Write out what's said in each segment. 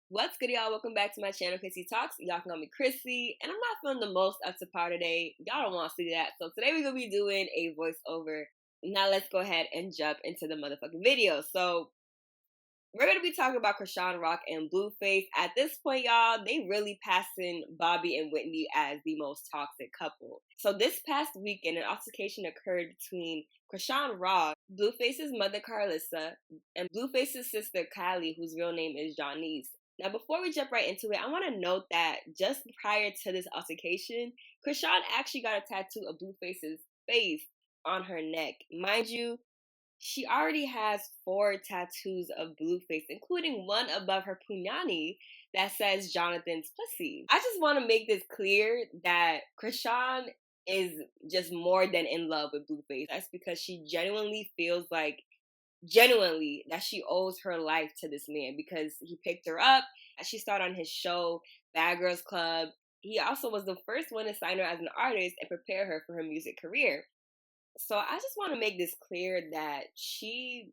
What's good, y'all? Welcome back to my channel, Chrissyy Talks. Y'all can call me Chrissyy, and I'm not feeling the most up to par today. Y'all don't want to see that. So today we're going to be doing a voiceover. Now let's go ahead and jump into the motherfucking video. So we're going to be talking about Chriseanrock and Blueface. At this point, y'all, they really passing Bobby and Whitney as the most toxic couple. So this past weekend, an altercation occurred between Chriseanrock, Blueface's mother Karlissa, and Blueface's sister Kali, whose real name is Janice. Now, before we jump right into it, I want to note that just prior to this altercation, Chrisean actually got a tattoo of Blueface's face on her neck. Mind you, she already has 4 tattoos of Blueface, including one above her punani that says Jonathan's pussy. I just want to make this clear that Chrisean is just more than in love with Blueface. That's because she genuinely feels like that she owes her life to this man because he picked her up. She started on his show, Bad Girls Club. He also was the first one to sign her as an artist and prepare her for her music career. So I just want to make this clear that she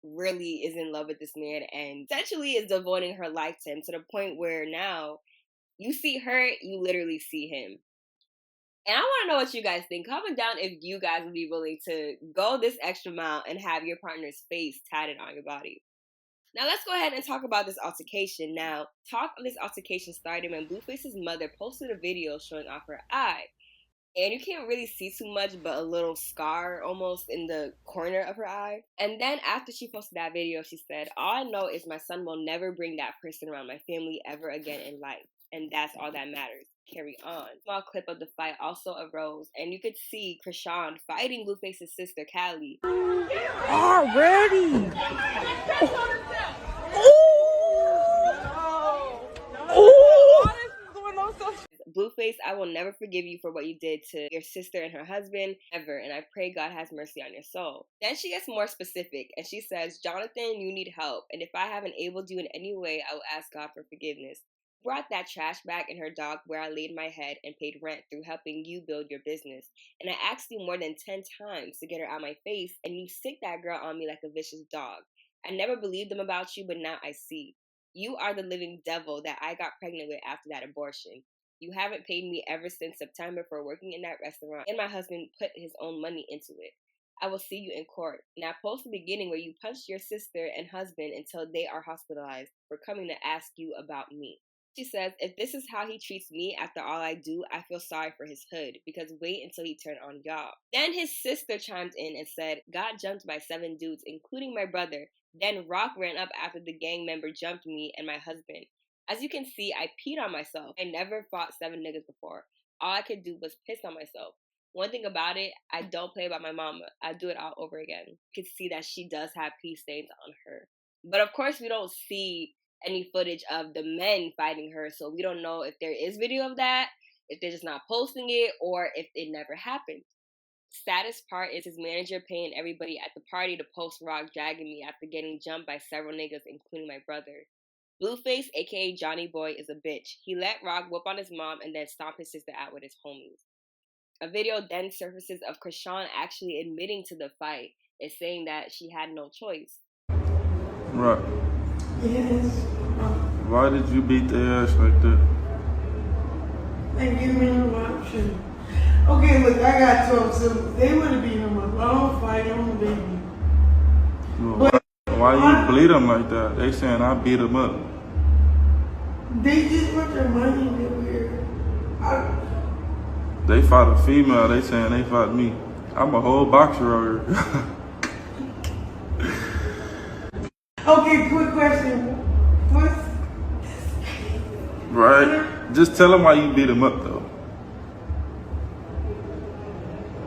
really is in love with this man and essentially is devoting her life to him to the point where now you see her, you literally see him. And I want to know what you guys think. Comment down if you guys would be willing to go this extra mile and have your partner's face tatted on your body. Now let's go ahead and talk about this altercation. Now, talk of this altercation started when Blueface's mother posted a video showing off her eye. And you can't really see too much but a little scar almost in the corner of her eye. And then after she posted that video, she said, "All I know is my son will never bring that person around my family ever again in life. And that's all that matters. Carry on." A small clip of the fight also arose, and you could see Chrisean fighting Blueface's sister, Kali. Already! "Blueface, I will never forgive you for what you did to your sister and her husband, ever, and I pray God has mercy on your soul." Then she gets more specific, and she says, "Jonathan, you need help, and if I haven't enabled you in any way, I will ask God for forgiveness. Brought that trash bag and her dog where I laid my head and paid rent through helping you build your business. And I asked you more than 10 times to get her out of my face, and you sick that girl on me like a vicious dog. I never believed them about you, but now I see. You are the living devil that I got pregnant with after that abortion. You haven't paid me ever since September for working in that restaurant, and my husband put his own money into it. I will see you in court. Now post the beginning where you punched your sister and husband until they are hospitalized for coming to ask you about me." She says, "If this is how he treats me after all I do, I feel sorry for his hood, because wait until he turned on y'all." Then his sister chimed in and said, "Got jumped by 7 dudes, including my brother. Then Rock ran up after the gang member jumped me and my husband. As you can see, I peed on myself. I never fought 7 niggas before. All I could do was piss on myself. One thing about it, I don't play about my mama. I do it all over again." You can see that she does have pee stains on her. But of course, we don't see any footage of the men fighting her, so we don't know if there is video of that, if they're just not posting it, or if it never happened. Saddest part is his manager paying everybody at the party to post Rock dragging me after getting jumped by several niggas, including my brother. Blueface, aka Johnny Boy, is a bitch. He let Rock whoop on his mom and then stomp his sister out with his homies. A video then surfaces of Chrisean actually admitting to the fight and saying that she had no choice. Right. Yes. Why did you beat their ass like that? They give me no option. Okay, look, I got 12 siblings. They would have beat him up. I don't fight on the baby. Well, why you bleed them like that? They saying I beat them up. They just want their money. They're weird. They fought a female. They saying they fought me. I'm a whole boxer over here. Okay, quick question. What's... Right? Just tell them why you beat them up, though.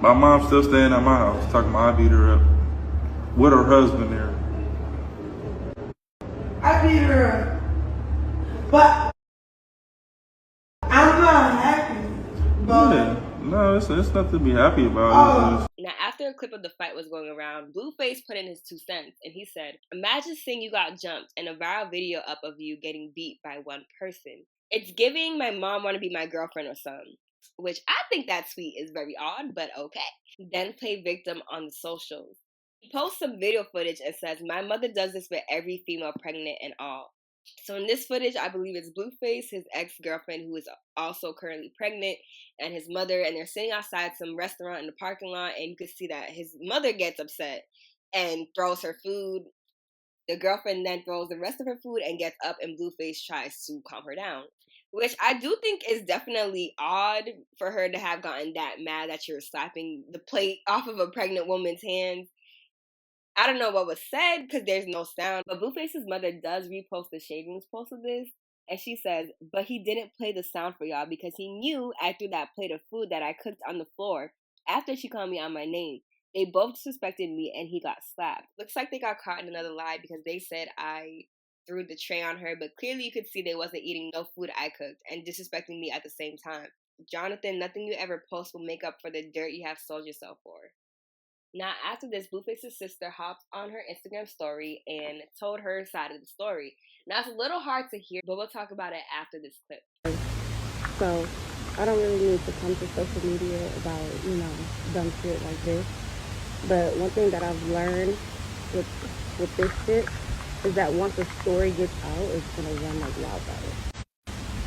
My mom's still staying at my house, talking about I beat her up. With her husband there. I beat her up. But I'm not happy. But Yeah. No, it's nothing to be happy about. Now, after a clip of the fight was going around, Blueface put in his 2 cents, and he said, "Imagine seeing you got jumped and a viral video up of you getting beat by one person. It's giving my mom want to be my girlfriend or something." Which I think that tweet is very odd, but okay. Then play victim on the socials. He posts some video footage and says, "My mother does this with every female pregnant and all. So in this footage, I believe it's Blueface, his ex-girlfriend, who is also currently pregnant, and his mother, and they're sitting outside some restaurant in the parking lot, and you can see that his mother gets upset and throws her food. The girlfriend then throws the rest of her food and gets up, and Blueface tries to calm her down. Which I do think is definitely odd for her to have gotten that mad that you're slapping the plate off of a pregnant woman's hands. I don't know what was said because there's no sound, but Blueface's mother does repost the Shade Room's post of this, and she says, "But he didn't play the sound for y'all because he knew I threw that plate of food that I cooked on the floor after she called me on my name. They both suspected me and he got slapped." Looks like they got caught in another lie because they said I threw the tray on her, but clearly you could see they wasn't eating no food I cooked and disrespecting me at the same time. Jonathan, nothing you ever post will make up for the dirt you have sold yourself for. Now, after this, Blueface's sister hopped on her Instagram story and told her side of the story. Now, it's a little hard to hear, but we'll talk about it after this clip. So, I don't really need to come to social media about, dumb shit like this. But one thing that I've learned with this shit is that once a story gets out, it's going to run like wildfire.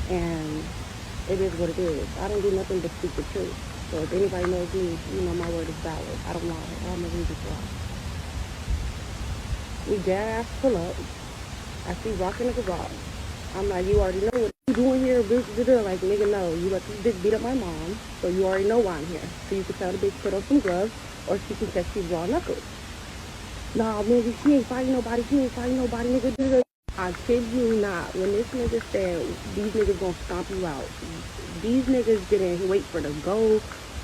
And it is what it is. I don't do nothing but speak the truth. So if anybody knows me, my word is valid. I don't lie. I'm a reason lie. We dead ass pull up. I see Rock in the garage. I'm like, you already know what you doing here, bitch. Like, nigga, no. You let this bitch beat up my mom, so you already know why I'm here. So you can tell the bitch put on some gloves, or she can catch you raw knuckles. Nah, nigga, she ain't fighting nobody. Nigga. I kid you not. When this nigga said these niggas gonna stomp you out, these niggas didn't wait for the go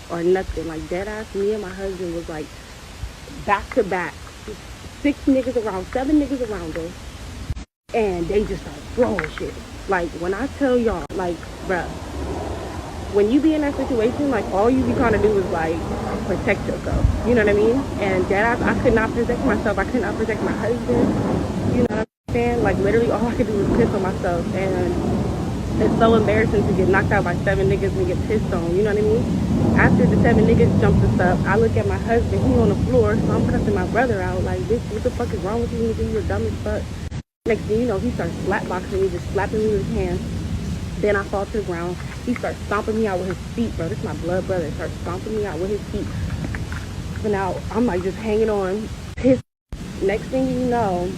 or nothing. Like, dead ass, me and my husband was like back to back, 7 niggas around us, and they just started throwing shit. Like, when I tell y'all, like, bruh, when you be in that situation, like, all you be trying to do is like protect yourself. You know what I mean? And dead ass, I could not protect myself. I could not protect my husband. You know what I'm saying? Like, literally, all I could do was piss on myself, and it's so embarrassing to get knocked out by 7 niggas and get pissed on, you know what I mean? After the 7 niggas jumped us up, I look at my husband, he on the floor, so I'm cussing my brother out, like, bitch, what the fuck is wrong with you, nigga? You're dumb as fuck. Next thing you know, he starts slapboxing me, just slapping me with his hands. Then I fall to the ground. He starts stomping me out with his feet, bro. This is my blood brother. He starts stomping me out with his feet. So now I'm like just hanging on, pissed. Next thing you know,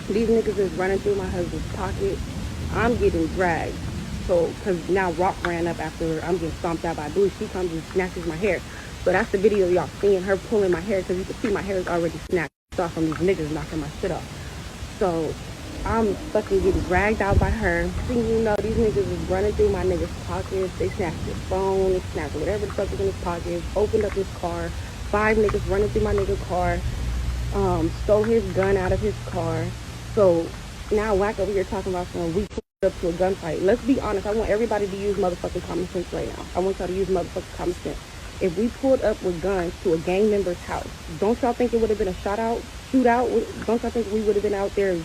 these niggas is running through my husband's pocket. I'm getting dragged. So, because now Rock ran up after I'm getting stomped out by Blue. She comes and snatches my hair. So that's the video y'all seeing her pulling my hair, because you can see my hair is already snatched off from these niggas knocking my shit off. So I'm fucking getting dragged out by her. Thing you know, these niggas is running through my nigga's pockets. They snatched his phone, they snatched whatever the fuck was in his pockets, opened up his car. 5 niggas running through my nigga's car, stole his gun out of his car. So now Whack over here talking about some we pulled up to a gunfight. Let's be honest, I want everybody to use motherfucking common sense right now. I want y'all to use motherfucking common sense. If we pulled up with guns to a gang member's house, don't y'all think it would have been a shootout? Don't y'all think we would have been out there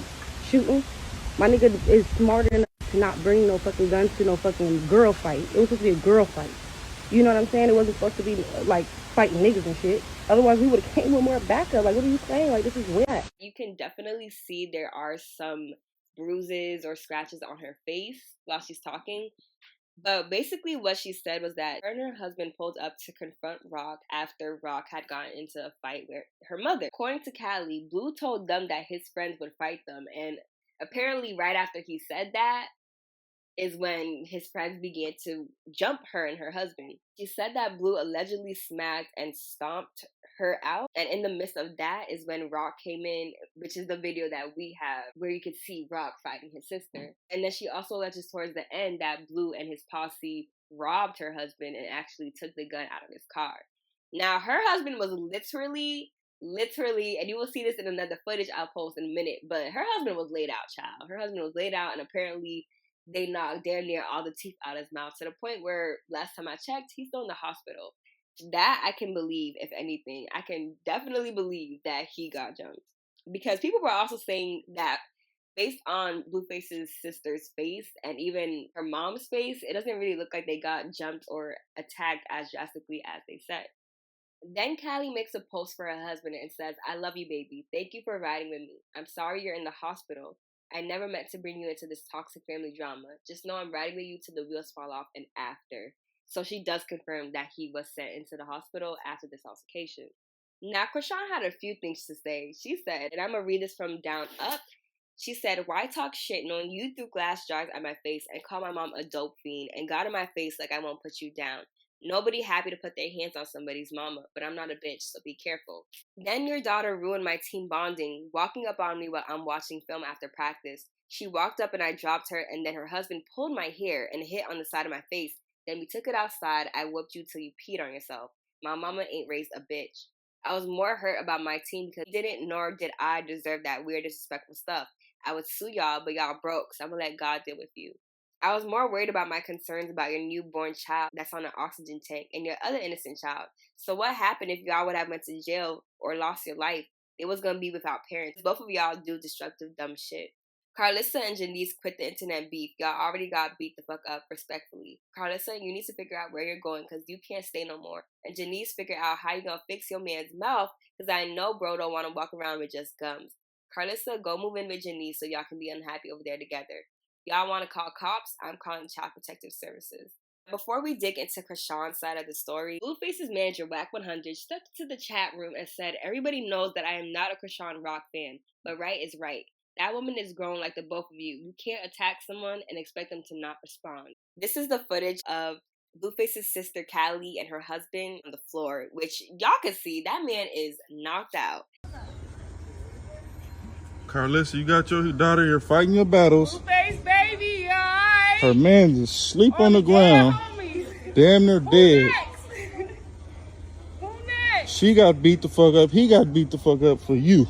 shooting? My nigga is smarter enough to not bring no fucking guns to no fucking girl fight. It was supposed to be a girl fight. You know what I'm saying? It wasn't supposed to be like fighting niggas and shit. Otherwise, we would have came with more backup. Like, what are you saying? Like, this is weird. You can definitely see there are some bruises or scratches on her face while she's talking. But basically what she said was that her and her husband pulled up to confront Rock after Rock had gotten into a fight with her mother. According to Kali, Blue told them that his friends would fight them, and apparently right after he said that is when his friends began to jump her and her husband. She said that Blue allegedly smacked and stomped her out, and in the midst of that is when Rock came in, which is the video that we have where you could see Rock fighting his sister. And then she also alleges towards the end that Blue and his posse robbed her husband and actually took the gun out of his car. Now, her husband was literally, and you will see this in another footage I'll post in a minute, but her husband was laid out, child. Her husband was laid out, and apparently they knocked damn near all the teeth out of his mouth to the point where last time I checked, he's still in the hospital. That I can believe, if anything. I can definitely believe that he got jumped. Because people were also saying that based on Blueface's sister's face and even her mom's face, it doesn't really look like they got jumped or attacked as drastically as they said. Then Kali makes a post for her husband and says, "I love you, baby. Thank you for riding with me. I'm sorry you're in the hospital. I never meant to bring you into this toxic family drama. Just know I'm riding with you till the wheels fall off and after. So she does confirm that he was sent into the hospital after this altercation. Now, Chrisean had a few things to say. She said, and I'm going to read this from down up. She said, why talk shit knowing you threw glass jars at my face and call my mom a dope fiend and got in my face like I won't put you down. Nobody happy to put their hands on somebody's mama, but I'm not a bitch, so be careful. Then your daughter ruined my team bonding, walking up on me while I'm watching film after practice. She walked up and I dropped her, and then her husband pulled my hair and hit on the side of my face. Then we took it outside. I whooped you till you peed on yourself. My mama ain't raised a bitch. I was more hurt about my team because he didn't nor did I deserve that weird disrespectful stuff. I would sue y'all, but y'all broke, so I'm gonna let God deal with you. I was more worried about my concerns about your newborn child that's on an oxygen tank and your other innocent child. So what happened if y'all would have went to jail or lost your life? It was gonna be without parents. Both of y'all do destructive, dumb shit. Karlissa and Janice quit the internet beef. Y'all already got beat the fuck up, respectfully. Karlissa, you need to figure out where you're going because you can't stay no more. And Janice, figure out how you gonna fix your man's mouth because I know bro don't want to walk around with just gums. Karlissa, go move in with Janice so y'all can be unhappy over there together. Y'all want to call cops? I'm calling Child Protective Services. Before we dig into Chrisean's side of the story, Blueface's manager, Wack100, stepped into the chat room and said, everybody knows that I am not a Chriseanrock fan, but right is right. That woman is grown like the both of you. You can't attack someone and expect them to not respond. This is the footage of Blueface's sister, Kali, and her husband on the floor, which y'all can see that man is knocked out. Karlissa, you got your daughter here fighting your battles. Blueface, baby, alright. Her man just sleep on the ground. Damn near dead. Who next? She got beat the fuck up. He got beat the fuck up for you.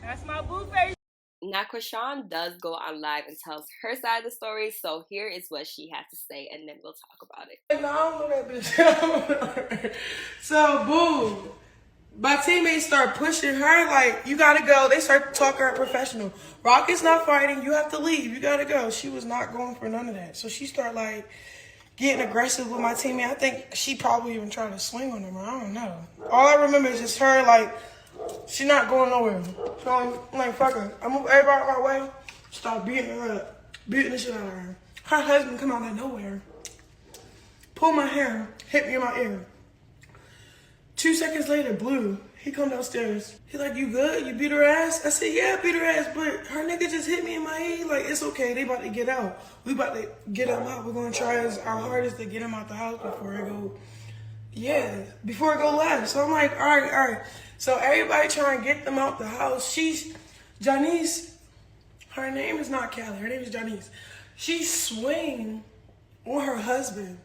That's my Blueface. Now, Chrisean does go on live and tells her side of the story, so here is what she has to say, and then we'll talk about it. No, I don't know that bitch. So, boom. My teammates start pushing her, like, you gotta go. They start talking her professional. Rocket's not fighting. You have to leave. You gotta go. She was not going for none of that. So she started, like, getting aggressive with my teammate. I think she probably even tried to swing on him. I don't know. All I remember is just her, like, she not going nowhere. So I'm like, fuck her. I move everybody out of my way. Start beating her up. Beating the shit out of her. Her husband come out of nowhere. Pull my hair. Hit me in my ear. 2 seconds later, Blue, he come downstairs. He like, you good? You beat her ass? I said, yeah, I beat her ass, but her nigga just hit me in my head. Like, it's okay. They about to get out. We about to get him out. We're going to try our hardest to get him out the house before it go live. So I'm like, all right. So everybody trying to get them out the house. Janice, her name is not Kali. Her name is Janice. She swing on her husband.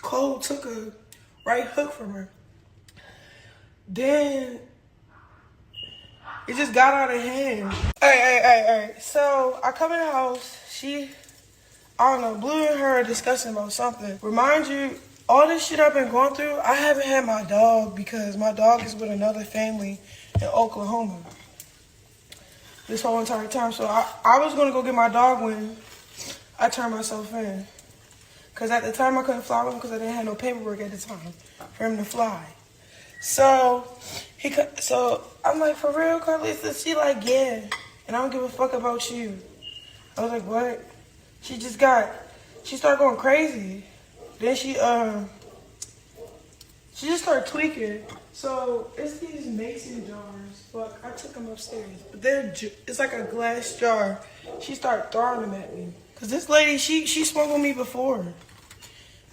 Cole took a right hook from her. Then it just got out of hand. All right. So I come in the house. I don't know, Blue and her are discussing about something. Remind you, all this shit I've been going through, I haven't had my dog because my dog is with another family in Oklahoma this whole entire time. So I was going to go get my dog when I turned myself in. Because at the time I couldn't fly with him because I didn't have no paperwork at the time for him to fly. So I'm like, for real, Karlissa? She like, yeah. And I don't give a fuck about you. I was like, what? She started going crazy. Then she just started tweaking. So it's these mason jars. Fuck, I took them upstairs. But it's like a glass jar. She started throwing them at me. Cause this lady, she smoked with me before.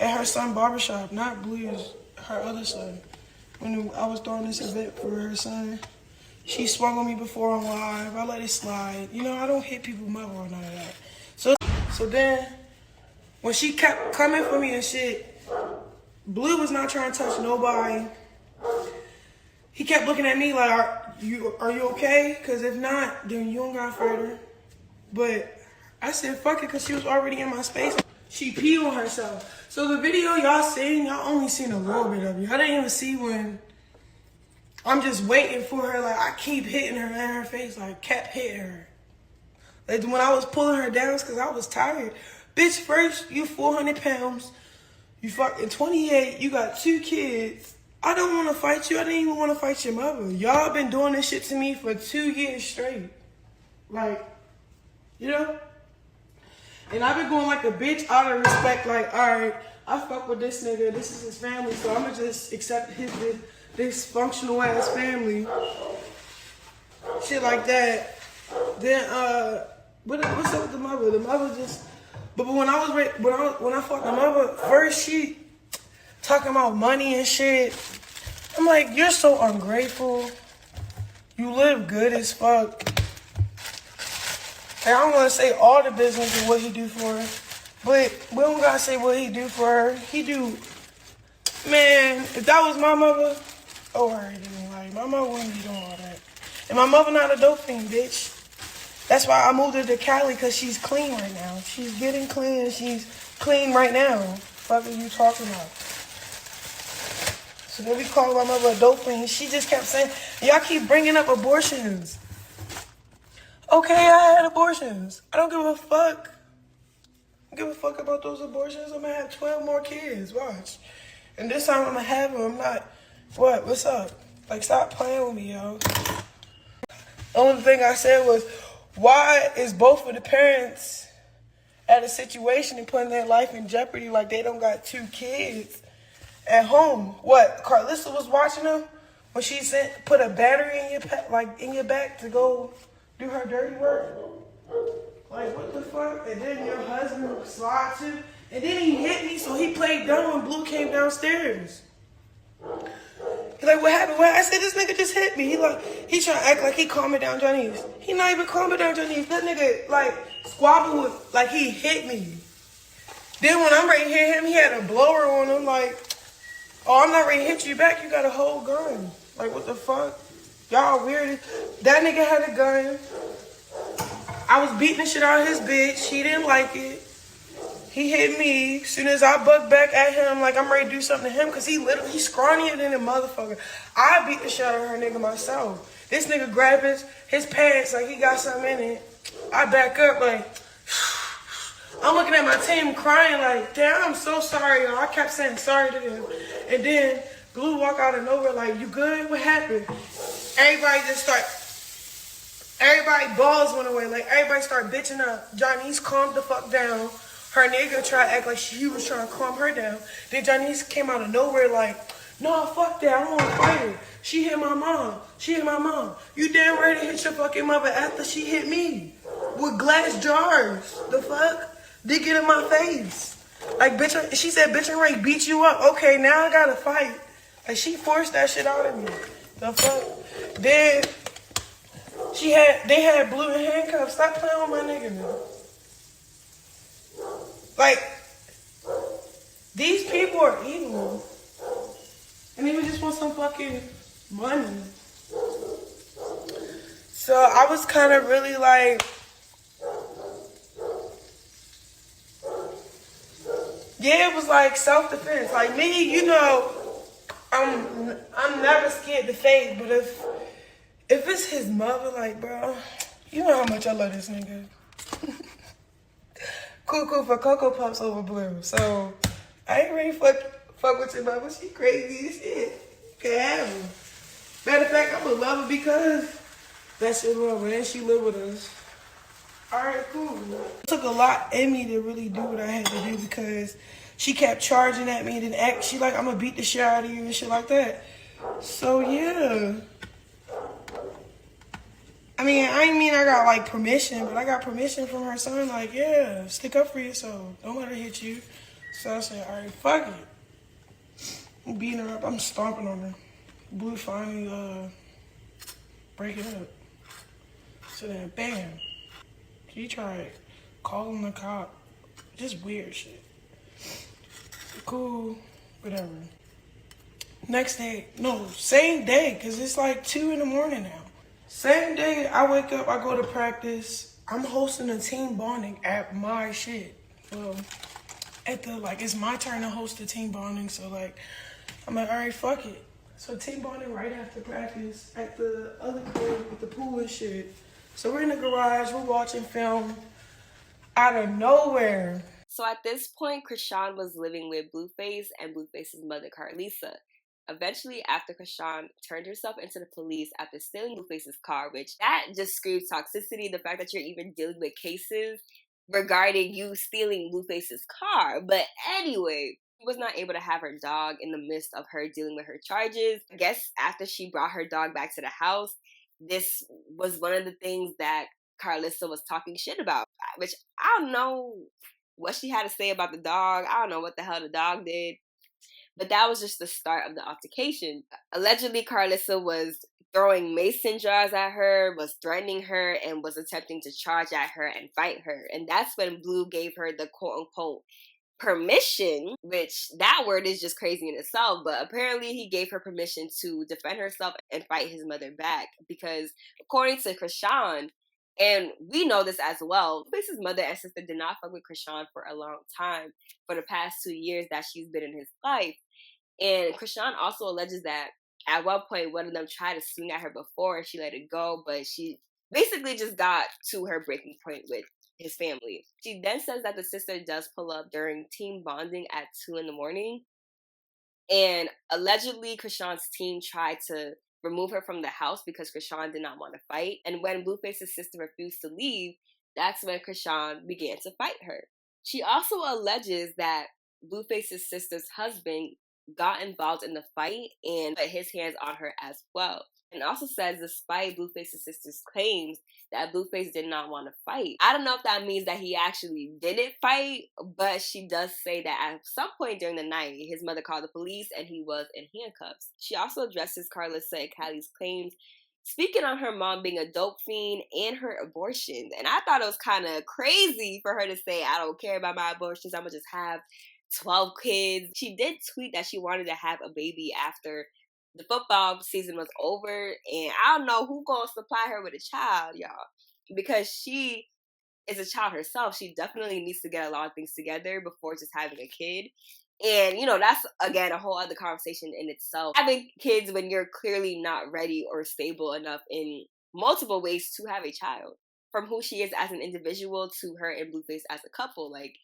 At her son barbershop, not Blue's, her other son. When I was throwing this event for her son, she swung on me before on live. I let it slide. You know, I don't hit people mother or none of that. So then, when she kept coming for me and shit, Blue was not trying to touch nobody. He kept looking at me like, are you okay? Because if not, then you don't gotta fight her. But I said, fuck it, because she was already in my space. She peed on herself. So the video y'all seen, y'all only seen a little bit of it. I didn't even see when I'm just waiting for her. Like, I keep hitting her in her face, like, kept hitting her. Like, when I was pulling her down, it's because I was tired. Bitch, first, you 400 pounds. You fucking 28. You got 2 kids. I don't want to fight you. I didn't even want to fight your mother. Y'all been doing this shit to me for 2 years straight. Like, you know? And I've been going like a bitch out of respect, like, alright, I fuck with this nigga, this is his family, so I'ma just accept his dysfunctional ass family. Shit like that. Then what's up with the mother? The mother just but when I fucked the mother, first she talking about money and shit. I'm like, you're so ungrateful. You live good as fuck. And I don't want to say all the business of what he do for her, but we don't gotta say what he do for her. He do, man. If that was my mother, oh, alright, like my mother wouldn't be doing all that. And my mother not a dope fiend, bitch. That's why I moved her to Cali, because she's clean right now. She's getting clean, and she's clean right now. What the fuck are you talking about? So then we call my mother a dope fiend. She just kept saying, y'all keep bringing up abortions. Okay, I had abortions. I don't give a fuck. I don't give a fuck about those abortions. I'm gonna have 12 more kids. Watch. And this time I'm gonna have them. I'm not, what? What's up? Like, stop playing with me, yo. The only thing I said was, why is both of the parents at a situation and putting their life in jeopardy like they don't got 2 kids at home? What? Karlissa was watching them when she put a battery in your back to go do her dirty work? Like, what the fuck? And then your husband slides you, and then he hit me, so he played dumb when Blue came downstairs. He's like, what happened? I said, this nigga just hit me. He trying to act like he calming down Johnny's. He not even calming down Johnny's. That nigga, like, squabbled with, like, he hit me. Then when I'm ready to hit him, he had a blower on him, like, oh, I'm not ready to hit you back. You got a whole gun. Like, what the fuck? Y'all weird. That nigga had a gun. I was beating the shit out of his bitch. He didn't like it. He hit me. As soon as I bucked back at him, like I'm ready to do something to him, because he's scrawnier than a motherfucker. I beat the shit out of her nigga myself. This nigga grabbed his pants like he got something in it. I back up like, I'm looking at my team crying like, damn, I'm so sorry, y'all. I kept saying sorry to them. And then Blue walk out of nowhere like, you good? What happened? Everybody balls went away. Like, everybody started bitching up. Johnny's calmed the fuck down. Her nigga tried to act like she was trying to calm her down. Then Johnny's came out of nowhere like, no, fuck that. I don't want to fight her. She hit my mom. You damn right to hit your fucking mother after she hit me. With glass jars. The fuck? Dick it in my face. Like, bitch, she said, bitch, I'm ready to beat you up. Okay, now I gotta fight. Like, she forced that shit out of me. The fuck? Then they had Blue in handcuffs. Stop playing with my nigga now. Like, these people are evil. And they just want some fucking money. So I was kind of really like, yeah, it was like self-defense. Like me, you know, I'm never scared to face, but if it's his mother, like, bro, you know how much I love this nigga. Cuckoo for Cocoa Puffs over Blue. So I ain't ready to fuck with your mama. She crazy as shit. Can't have her. Matter of fact, I'm gonna love her because that's your mama and she live with us. Alright, cool. It took a lot in me to really do what I had to do, because she kept charging at me and then she like, I'm gonna beat the shit out of you and shit like that. So yeah. I mean I got like permission, but I got permission from her son, like, yeah, stick up for yourself. Don't let her hit you. So I said, alright, fuck it. I'm beating her up. I'm stomping on her. Blue finally break it up. So then bam. She tried calling the cop. Just weird shit. Cool, whatever. Next day, no, same day, because it's like 2 in the morning now. Same day, I wake up, I go to practice. I'm hosting a team bonding at my shit. Well, it's my turn to host the team bonding, so like, I'm like, all right, fuck it. So team bonding right after practice at the other crib with the pool and shit. So we're in the garage, we're watching film. Out of nowhere. So at this point, Chrisean was living with Blueface and Blueface's mother, Karlissa. Eventually, after Chrisean turned herself into the police after stealing Blueface's car, which that just screams toxicity, the fact that you're even dealing with cases regarding you stealing Blueface's car. But anyway, she was not able to have her dog in the midst of her dealing with her charges. I guess after she brought her dog back to the house, this was one of the things that Karlissa was talking shit about, which I don't know what she had to say about the dog. I don't know what the hell the dog did. But that was just the start of the altercation. Allegedly, Karlissa was throwing mason jars at her, was threatening her, and was attempting to charge at her and fight her. And that's when Blue gave her the quote-unquote permission, which that word is just crazy in itself, but apparently he gave her permission to defend herself and fight his mother back, because according to Chrisean, and we know this as well, Blueface's mother and sister did not fuck with Chrisean for a long time, for the past 2 years that she's been in his life. And Chrisean also alleges that at one point one of them tried to swing at her before and she let it go, but she basically just got to her breaking point with his family. She then says that the sister does pull up during team bonding at 2 in the morning, and allegedly Chrisean's team tried to remove her from the house because Chrisean did not want to fight. And when Blueface's sister refused to leave, that's when Chrisean began to fight her. She also alleges that Blueface's sister's husband got involved in the fight and put his hands on her as well. And also says, despite Blueface's sister's claims that Blueface did not want to fight, I don't know if that means that he actually didn't fight, but she does say that at some point during the night, his mother called the police and he was in handcuffs. She also addresses Karlissa and Kali's claims, speaking on her mom being a dope fiend and her abortions. And I thought it was kind of crazy for her to say, I don't care about my abortions, I'm gonna just have 12 kids. She did tweet that she wanted to have a baby after the football season was over, and I don't know who gonna supply her with a child, y'all, because she is a child herself. She definitely needs to get a lot of things together before just having a kid. And, you know, that's, again, a whole other conversation in itself. Having kids when you're clearly not ready or stable enough in multiple ways to have a child. From who she is as an individual to her and Blueface as a couple. Like,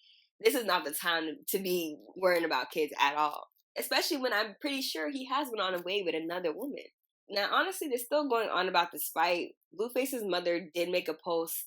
this is not the time to be worrying about kids at all. Especially when I'm pretty sure he has been on a way with another woman. Now, honestly, they're still going on about this fight. Blueface's mother did make a post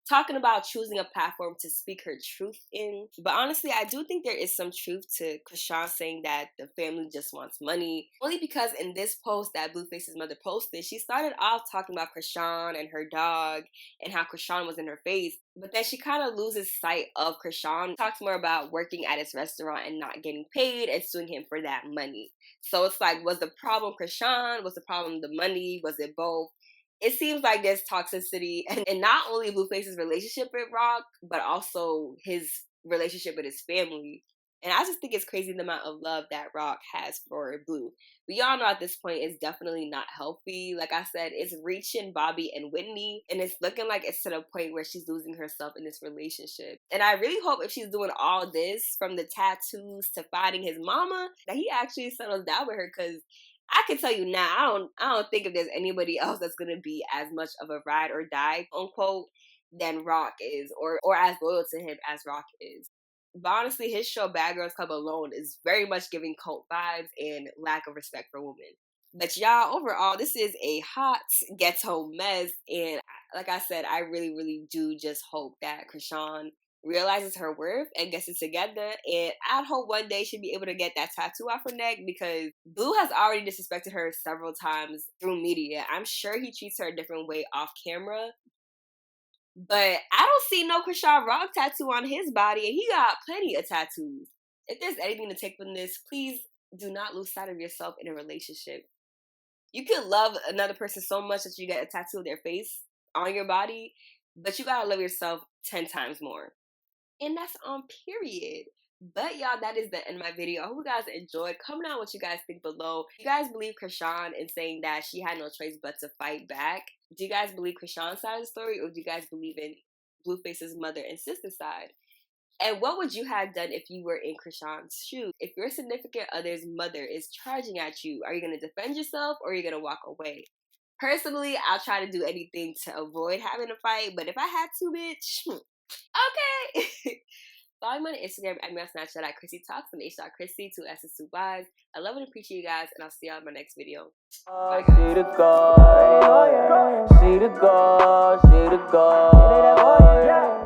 talking about choosing a platform to speak her truth in. But honestly, I do think there is some truth to Chrisean saying that the family just wants money. Only because in this post that Blueface's mother posted, she started off talking about Chrisean and her dog and how Chrisean was in her face. But then she kind of loses sight of Chrisean. Talks more about working at his restaurant and not getting paid and suing him for that money. So it's like, was the problem Chrisean? Was the problem the money? Was it both? It seems like there's toxicity, and not only Blueface's relationship with Rock, but also his relationship with his family. And I just think it's crazy the amount of love that Rock has for Blue. We all know at this point it's definitely not healthy. Like I said, it's reaching Bobby and Whitney, and it's looking like it's to the point where she's losing herself in this relationship. And I really hope if she's doing all this, from the tattoos to fighting his mama, that he actually settles down with her, because I can tell you now, I don't think if there's anybody else that's gonna be as much of a ride or die, unquote, than Rock is, or as loyal to him as Rock is. But honestly, his show Bad Girls Club alone is very much giving cult vibes and lack of respect for women. But y'all, overall, this is a hot ghetto mess, and like I said, I really, really do just hope that Chrisean realizes her worth and gets it together. And I'd hope one day she'll be able to get that tattoo off her neck, because Blue has already disrespected her several times through media. I'm sure he treats her a different way off camera, but I don't see no Chrisean Rock tattoo on his body, and he got plenty of tattoos. If there's anything to take from this, please do not lose sight of yourself in a relationship. You can love another person so much that you get a tattoo of their face on your body, but you gotta love yourself 10 times more. And that's on period. But y'all, that is the end of my video. I hope you guys enjoyed. Comment out what you guys think below. Do you guys believe Chrisean in saying that she had no choice but to fight back? Do you guys believe Chrisean's side of the story, or do you guys believe in Blueface's mother and sister side? And what would you have done if you were in Chrisean's shoes? If your significant other's mother is charging at you, are you going to defend yourself, or are you going to walk away? Personally, I'll try to do anything to avoid having a fight, but if I had to, bitch, okay. Follow me on Instagram, add me on Snapchat at Chrissyy Talks and H.Chrissyy, 2 S's, 2 Y's. I love and appreciate you guys, and I'll see y'all in my next video. Bye, guys. See the God, see the God, see the God.